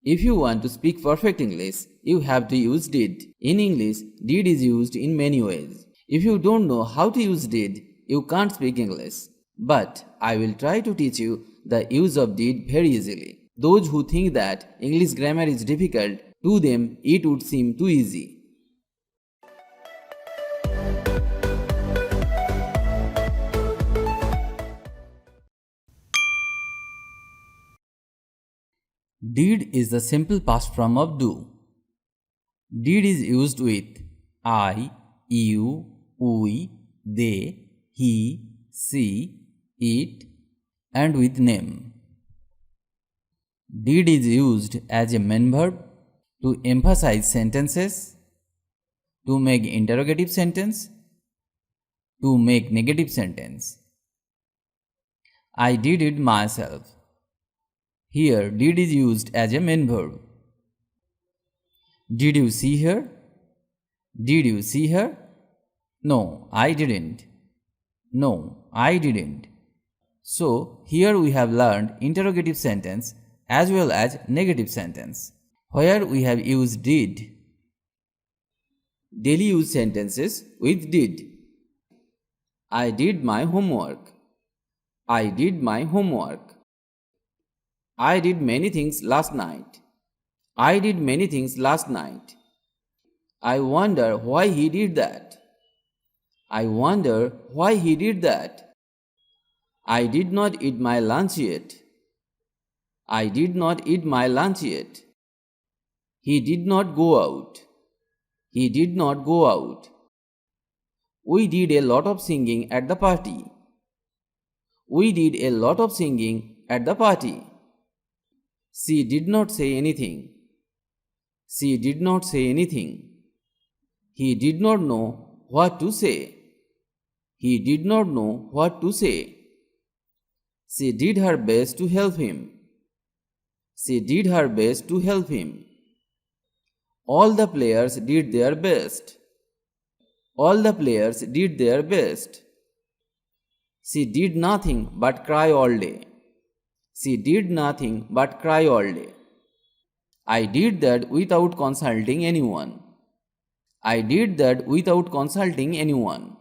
If you want to speak perfect English, you have to use did. In English, did is used in many ways. If you don't know how to use did, you can't speak English. But I will try to teach you the use of did very easily. Those who think that English grammar is difficult, to them it would seem too easy. Did is the simple past form of do. Did is used with I, you, we, they, he, she, it, and with name. Did is used as a main verb to emphasize sentences, to make interrogative sentence, to make negative sentence. I did it myself. Here, did is used as a main verb. Did you see her? Did you see her? No, I didn't. No, I didn't. So, here we have learned interrogative sentence as well as negative sentence, where we have used did. Daily use sentences with did. I did my homework. I did my homework. I did many things last night. I did many things last night. I wonder why he did that. I wonder why he did that. I did not eat my lunch yet. I did not eat my lunch yet. He did not go out. He did not go out. We did a lot of singing at the party. We did a lot of singing at the party. She did not say anything. She did not say anything. He did not know what to say. He did not know what to say. She did her best to help him. She did her best to help him. All the players did their best. All the players did their best. She did nothing but cry all day. She did nothing but cry all day. I did that without consulting anyone. I did that without consulting anyone.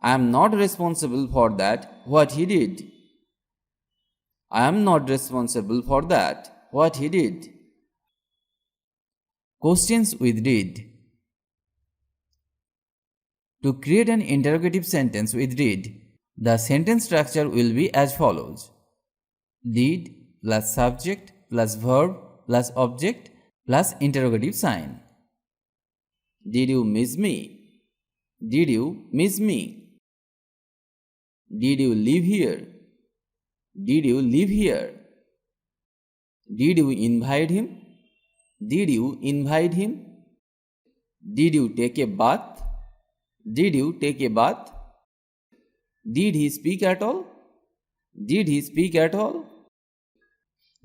I am not responsible for that, what he did. I am not responsible for that, what he did. Questions with did. To create an interrogative sentence with did, the sentence structure will be as follows. Did plus subject plus verb plus object plus interrogative sign. Did you miss me? Did you miss me? Did you live here? Did you live here? Did you invite him? Did you invite him? Did you take a bath? Did you take a bath? Did he speak at all? Did he speak at all?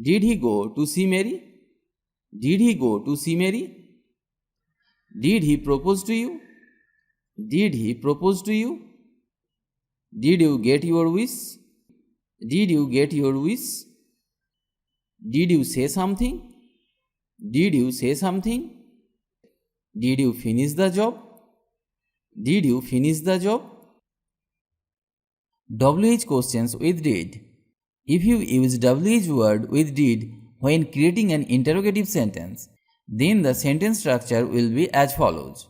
Did he go to see Mary? Did he go to see Mary? Did he propose to you? Did he propose to you? Did you get your wish? Did you get your wish? Did you say something? Did you say something? Did you finish the job? Did you finish the job? WH questions with did. If you use WH word with did when creating an interrogative sentence, then the sentence structure will be as follows.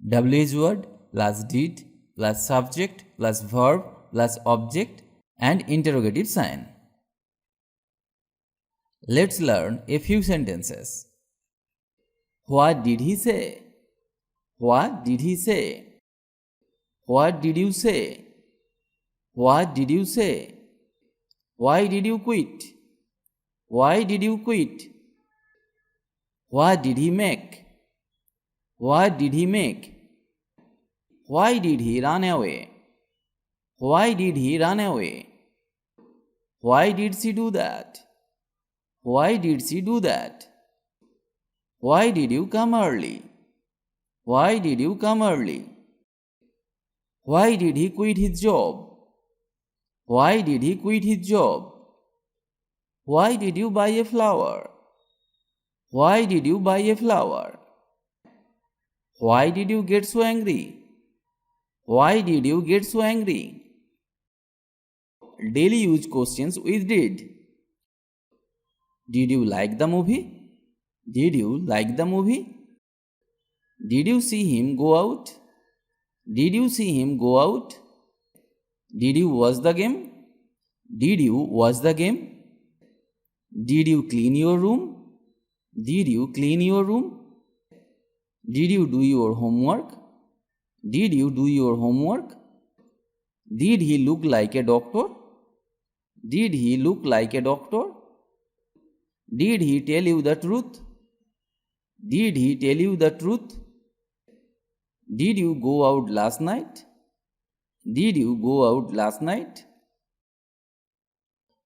WH word plus did plus subject plus verb plus object and interrogative sign. Let's learn a few sentences. What did he say? What did he say? What did you say? What did you say? Why did you quit? Why did you quit? What did he make? What did he make? Why did he run away? Why did he run away? Why did she do that? Why did she do that? Why did you come early? Why did you come early? Why did he quit his job? Why did he quit his job? Why did you buy a flower? Why did you buy a flower? Why did you get so angry? Why did you get so angry? Daily use questions with did. Did you like the movie? Did you like the movie? Did you see him go out? Did you see him go out? Did you watch the game? Did you watch the game? Did you clean your room? Did you clean your room? Did you do your homework? Did you do your homework? Did he look like a doctor? Did he look like a doctor? Did he tell you the truth? Did he tell you the truth? Did you go out last night? Did you go out last night?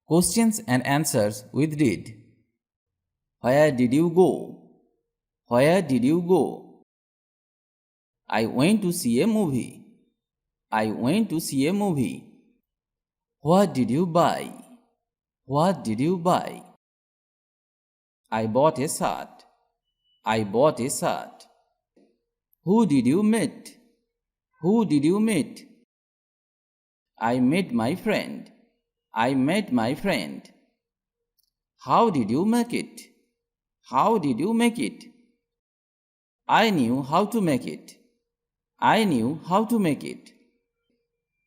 Questions and answers with did. Where did you go? Where did you go? I went to see a movie. I went to see a movie. What did you buy? What did you buy? I bought a shirt. I bought a shirt. Who did you meet? Who did you meet? I met my friend. I met my friend. How did you make it? How did you make it? I knew how to make it. I knew how to make it.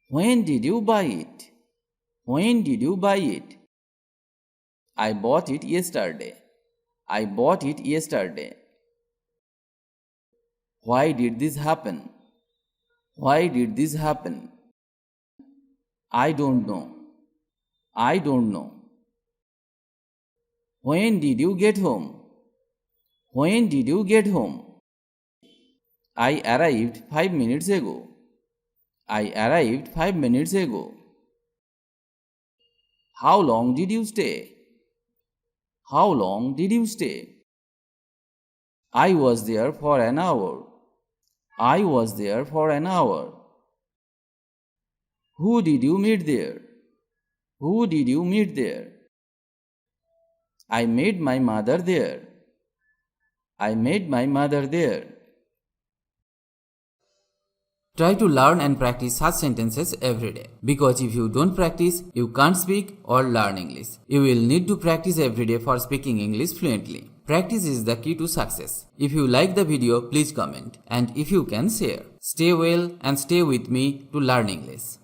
When did you buy it? When did you buy it? I bought it yesterday. I bought it yesterday. Why did this happen? Why did this happen? I don't know. I don't know. When did you get home? When did you get home? I arrived 5 minutes ago. I arrived 5 minutes ago. How long did you stay? How long did you stay? I was there for an hour. I was there for an hour. Who did you meet there? Who did you meet there? I met my mother there. I met my mother there. Try to learn and practice such sentences every day. Because if you don't practice, you can't speak or learn English. You will need to practice every day for speaking English fluently. Practice is the key to success. If you like the video, please comment. And if you can, share. Stay well and stay with me to learn English.